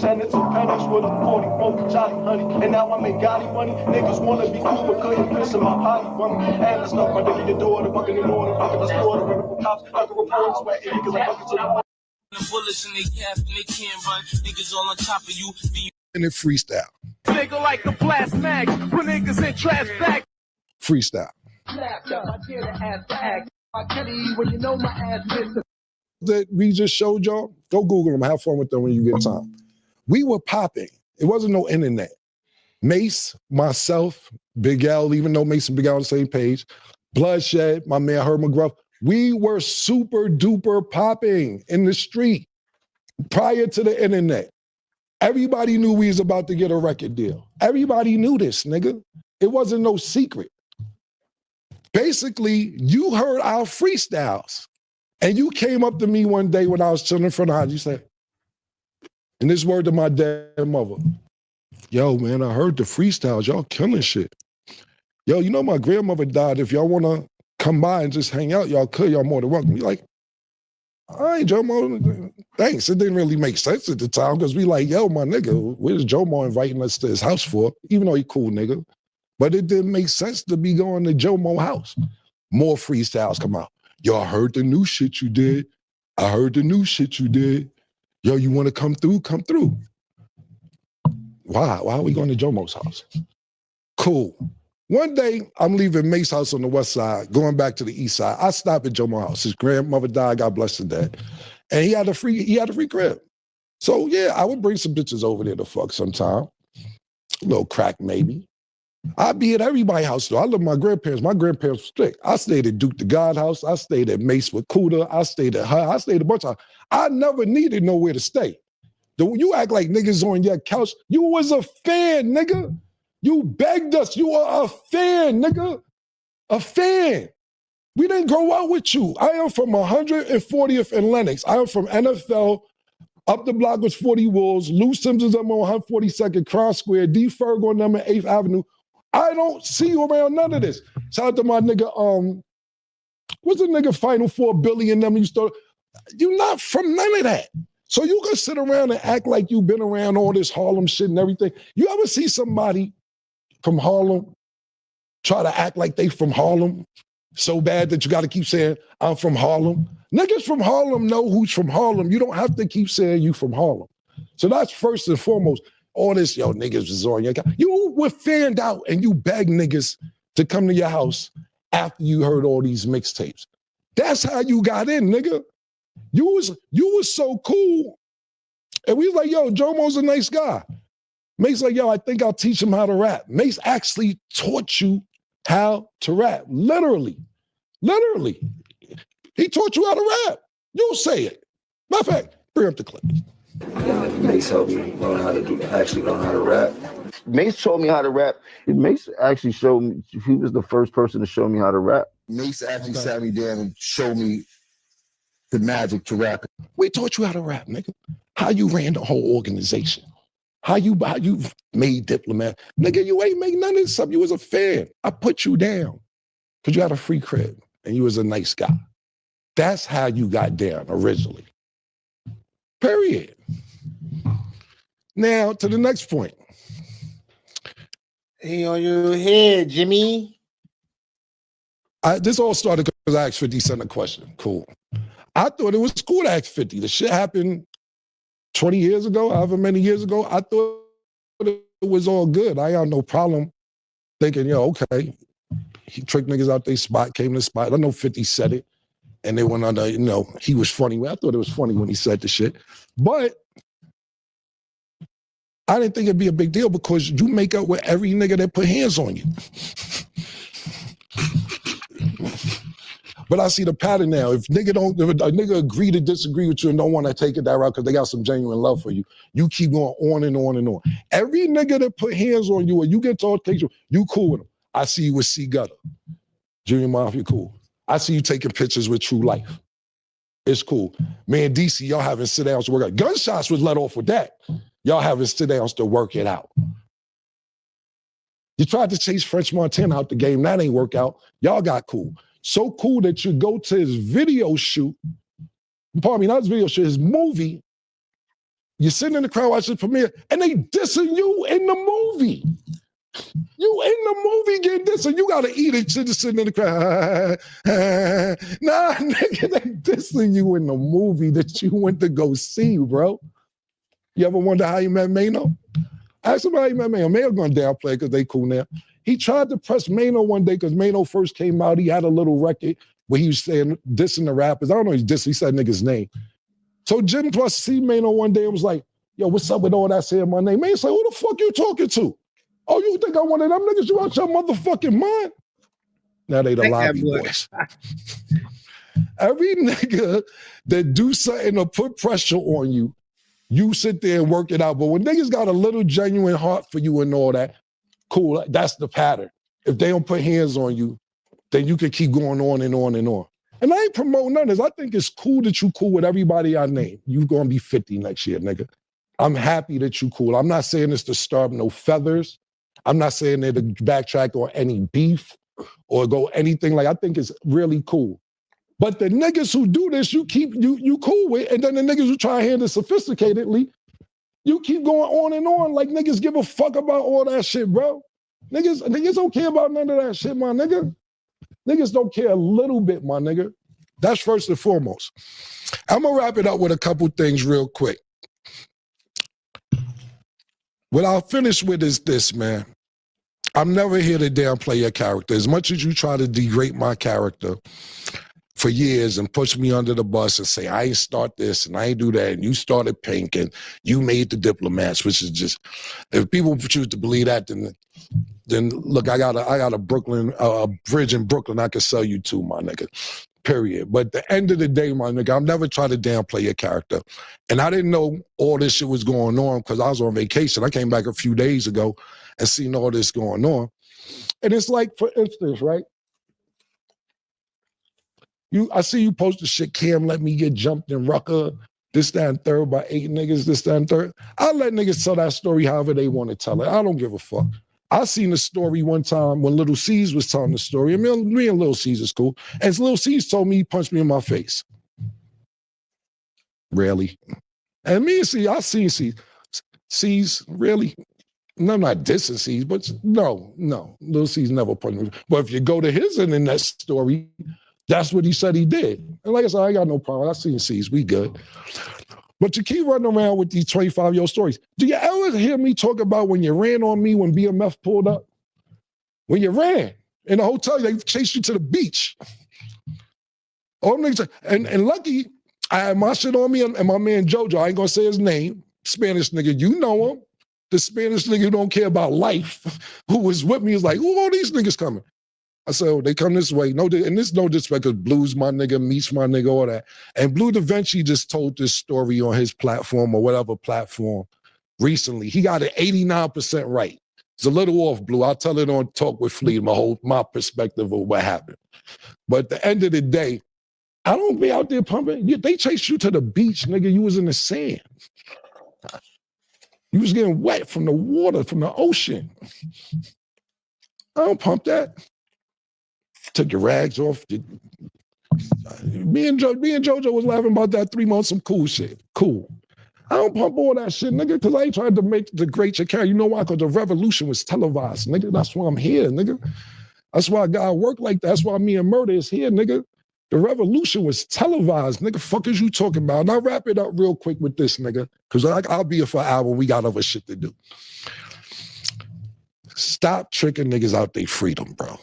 Tenants and pennies with a 44 Johnny honey, and now I'm in Gotti money. Niggas wanna be cool, but couldn't piss in my potty money. And it's not my nigga, your daughter, bucking in order, bucking the store, running for cops, like a report, sweating niggas like buckets of water. The bullets in their cap and they can't run. Niggas all on top of you. And it freestyle. Nigga like a blast mag, put niggas in trash bag. Freestyle. That we just showed y'all, go Google them, have fun with them when you get time. We were popping. It wasn't no internet. Mace, myself, Big L, even though Mace and Big L on the same page, Bloodshed, my man Herb McGruff, we were super duper popping in the street prior to the internet. Everybody knew we was about to get a record deal. Everybody knew this, nigga. It wasn't no secret. Basically, you heard our freestyles. And you came up to me one day when I was chilling in front of the house. You said, and this word to my dead mother, yo, man, I heard the freestyles. Y'all killing shit. Yo, you know my grandmother died. If y'all want to come by and just hang out, y'all could. Y'all more than welcome. We like, all right, Jomo, thanks. It didn't really make sense at the time because we like, yo, my nigga, where's Jomo inviting us to his house for? Even though he cool nigga. But it didn't make sense to be going to Jomo house. More freestyles come out. Yo, I heard the new shit you did. I heard the new shit you did. Yo, you want to come through? Come through. Why? Why are we going to Jomo's house? Cool. One day, I'm leaving Mace's house on the west side, going back to the east side. I stop at Jomo's house. His grandmother died, God bless her dad. And he had a free crib. So yeah, I would bring some bitches over there to fuck sometime. A little crack maybe. I'd be at everybody's house though. I love my grandparents. My grandparents were strict. I stayed at Duke the God house. I stayed at Mace with Cuda. I stayed at her. I stayed at a bunch of houses. I never needed nowhere to stay. You act like niggas on your couch. You was a fan, nigga. You begged us. You are a fan, nigga. A fan. We didn't grow up with you. I am from 140th and Lenox. I am from NFL. Up the block was 40 Wolves. Lou Simpsons, I'm on 142nd Cross Square. D. Ferg on number 8th Avenue. I don't see you around none of this. Shout out to my nigga, what's the nigga Final Four Billy and them you started? You're not from none of that. So you can sit around and act like you've been around all this Harlem shit and everything. You ever see somebody from Harlem try to act like they from Harlem so bad that you got to keep saying, I'm from Harlem? Niggas from Harlem know who's from Harlem. You don't have to keep saying you from Harlem. So that's first and foremost. All this, yo, niggas was on your couch. You were fanned out and you begged niggas to come to your house after you heard all these mixtapes. That's how you got in, nigga. You was so cool. And we was like, yo, Jomo's a nice guy. Mace like, yo, I think I'll teach him how to rap. Mace actually taught you how to rap. Literally. Literally. He taught you how to rap. You say it. Matter of fact, bring up the clip. Mace helped me learn how to rap. Mace taught me how to rap. Mace actually showed me, he was the first person to show me how to rap. Mace actually sat me down and showed me the magic to rap. We taught you how to rap, nigga. How you ran the whole organization. How you made Diplomat. Nigga, you ain't made none of this stuff. You was a fan. I put you down because you had a free crib and you was a nice guy. That's how you got down originally. Period. Now, to the next point. Hey, on your head, Jimmy. This all started because I asked 50 Cent a question. Cool. I thought it was cool to ask 50. The shit happened 20 years ago, however many years ago. I thought it was all good. I had no problem thinking, yo, okay. He tricked niggas out their spot, came to the spot. I know 50 said it. And they went under, he was funny. I thought it was funny when he said the shit. But I didn't think it'd be a big deal because you make up with every nigga that put hands on you. But I see the pattern now. If a nigga agree to disagree with you and don't want to take it that route because they got some genuine love for you, you keep going on and on and on. Every nigga that put hands on you or you get to altercation, you cool with them. I see you with C Gutter. Junior Mafia, cool. I see you taking pictures with True Life. It's cool. Man, DC, y'all having sit-downs to work out. Gunshots was let off with that. Y'all having sit-downs to work it out. You tried to chase French Montana out the game. That ain't work out. Y'all got cool. So cool that you go to his video shoot. Pardon me, not his video shoot, his movie. You're sitting in the crowd watching the premiere, and they dissing you in the movie. You in the movie getting dissing. You got to eat it, sitting in the crowd. Nah, nigga, they dissing you in the movie that you went to go see, bro. You ever wonder how you met Mano? Ask him how you met Mano. Mano gonna downplay because they cool now. He tried to press Mano one day because Mano first came out. He had a little record where he was saying, dissing the rappers. I don't know, he's dissing. He said nigga's name. So Jim plus see Mano one day and was like, yo, what's up with all that saying my name? Mano said, who the fuck you talking to? Oh, you think I one of them niggas? You out your motherfucking mind? Now they the lobby boys. Every nigga that do something to put pressure on you, you sit there and work it out. But when niggas got a little genuine heart for you and all that, cool, that's the pattern. If they don't put hands on you, then you can keep going on and on and on. And I ain't promoting none of this. I think it's cool that you cool with everybody I name. You gonna be 50 next year, nigga. I'm happy that you cool. I'm not saying this to starve no feathers. I'm not saying that to backtrack on any beef or go anything like. I think it's really cool. But the niggas who do this, you cool with, and then the niggas who try to handle it sophisticatedly, you keep going on and on like niggas give a fuck about all that shit, bro. Niggas don't care about none of that shit, my nigga. Niggas don't care a little bit, my nigga. That's first and foremost. I'm gonna wrap it up with a couple things real quick. What I'll finish with is this, man. I'm never here to downplay your character. As much as you try to degrade my character for years and push me under the bus and say, I ain't start this and I ain't do that, and you started Pink and you made the Diplomats, which is just, if people choose to believe that, then look, I got a bridge in Brooklyn I can sell you to, my nigga. Period. But at the end of the day, my nigga, I'm never trying to downplay your character. And I didn't know all this shit was going on because I was on vacation. I came back a few days ago and seen all this going on. And it's like, for instance, right? I see you post the shit, Cam let me get jumped in Rucker, this, that, and third by 8 niggas, this, that, and third. I'll let niggas tell that story however they want to tell it. I don't give a fuck. I seen the story one time when Little C's was telling the story. And me and Little C's is cool. And Little C's told me he punched me in my face. Really? And me and C, I seen C's. C's, really? No, I'm not dissing C's, but no. Little C's never punched me. But if you go to his internet story, that's what he said he did. And like I said, I ain't got no problem. I seen C's, we good. But you keep running around with these 25-year-old stories. Do you ever hear me talk about when you ran on me when BMF pulled up? When you ran in the hotel, they chased you to the beach. All them niggas, and lucky, I had my shit on me and my man JoJo, I ain't gonna say his name, Spanish nigga, you know him. The Spanish nigga who don't care about life, who was with me, is like, who all these niggas coming? I said, oh, they come this way. No, and this no disrespect, because Blue's my nigga, Meat's my nigga, all that. And Blue Da Vinci just told this story on his platform or whatever platform recently. He got it 89% right. It's a little off, Blue. I'll tell it on Talk with Flea, my perspective of what happened. But at the end of the day, I don't be out there pumping. They chased you to the beach, nigga. You was in the sand. You was getting wet from the water, from the ocean. I don't pump that. Took your rags off. Me and JoJo was laughing about that 3 months, some cool shit. Cool. I don't pump all that shit, nigga, because I ain't trying to make the great your character. You know why? Because the revolution was televised, nigga. That's why I'm here, nigga. That's why I gotta work like that. That's why me and Murder is here, nigga. The revolution was televised, nigga. Fuck is you talking about? And I'll wrap it up real quick with this, nigga, because I'll be here for an hour. We got other shit to do. Stop tricking niggas out their freedom, bro.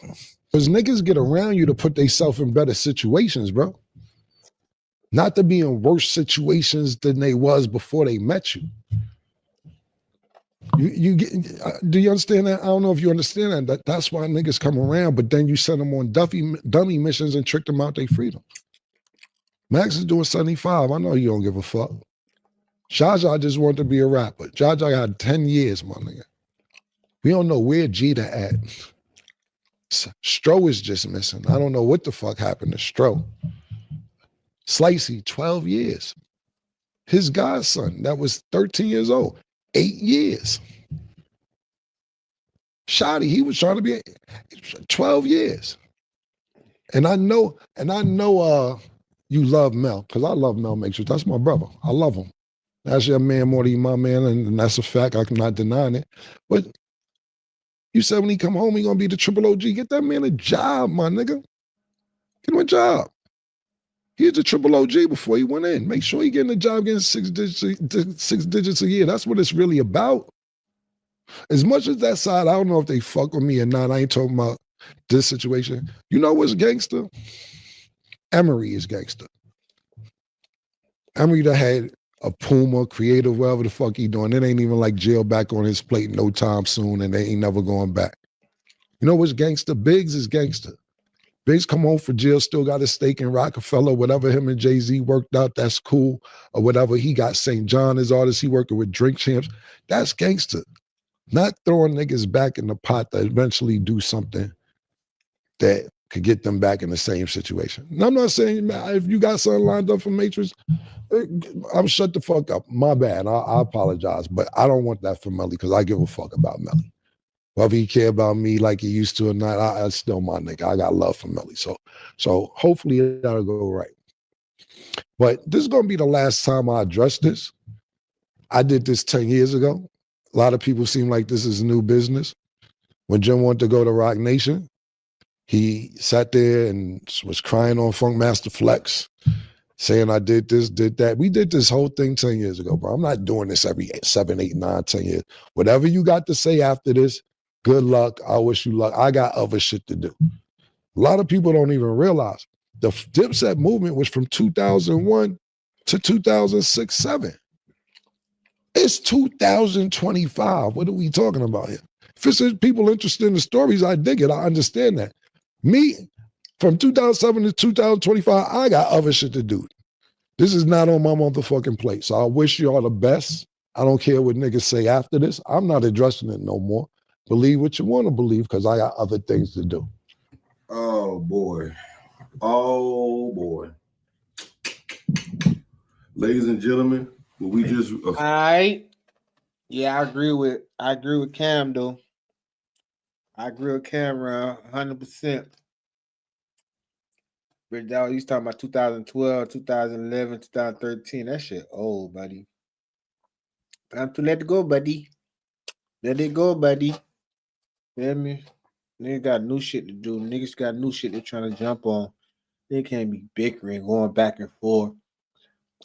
Because niggas get around you to put themselves in better situations, bro. Not to be in worse situations than they was before they met you. You get? Do you understand that? I don't know if you understand that. That's why niggas come around, but then you send them on dummy missions and trick them out their freedom. Max is doing 75. I know you don't give a fuck. Jaja just wanted to be a rapper. Jaja had 10 years, my nigga. We don't know where Jeter at. Stro is just missing. I don't know what the fuck happened to Stro. Slicey, 12 years. His godson, that was 13 years old, 8 years. Shotty, he was trying to be 12 years. And I know you love Mel, because I love Mel Matrix. That's my brother. I love him. That's your man more than my man, and that's a fact. I'm not denying it. But you said when he come home, he gonna be the triple OG. Get that man a job, my nigga. Get him a job. He's the triple OG before he went in. Make sure he getting a job, getting 6 digits a year. That's what it's really about. As much as that side, I don't know if they fuck with me or not. I ain't talking about this situation. You know what's gangster? Emery is gangster. Emery that had a Puma, creative, whatever the fuck he doing. It ain't even like jail back on his plate no time soon, and they ain't never going back. You know what's gangster? Biggs is gangster. Biggs come home for jail, still got a stake in Rockefeller, whatever him and Jay-Z worked out, that's cool. Or whatever, he got St. John as artist, he working with Drink Champs. That's gangster. Not throwing niggas back in the pot that eventually do something that could get them back in the same situation. And I'm not saying, if you got something lined up for Matrix, I'm shut the fuck up. My bad. I apologize. But I don't want that for Melly because I give a fuck about Melly. Whether he care about me like he used to or not, I still my nigga. I got love for Melly. So hopefully that'll go right. But this is gonna be the last time I address this. I did this 10 years ago. A lot of people seem like this is new business. When Jim wanted to go to Rock Nation, he sat there and was crying on Funk Master Flex, saying I did this, did that. We did this whole thing 10 years ago, bro. I'm not doing this every 7, 8, 9, 10 years. Whatever you got to say after this, good luck. I wish you luck. I got other shit to do. A lot of people don't even realize the Dipset movement was from 2001 to 2006, 7. It's 2025. What are we talking about here? If it's people interested in the stories, I dig it. I understand that. Me, from 2007 to 2025, I got other shit to do. This is not on my motherfucking plate. So I wish you all the best. I don't care what niggas say after this. I'm not addressing it no more. Believe what you want to believe because I got other things to do. Oh, boy. Oh, boy. Ladies and gentlemen, we just... All right. Yeah, I agree with Cam, though. I agree with Camron 100%. Rich Dog, you talking about 2012, 2011, 2013. That shit old, buddy. Time to let it go, buddy. Let it go, buddy. Feel me? Niggas got new shit to do. Niggas got new shit they're trying to jump on. They can't be bickering, going back and forth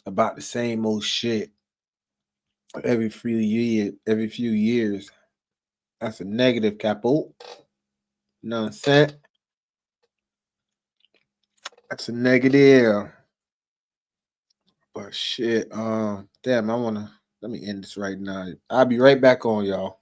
about the same old shit every few years. That's a negative, Capo. You know what I'm saying? That's a negative. But shit, damn, let me end this right now. I'll be right back on, y'all.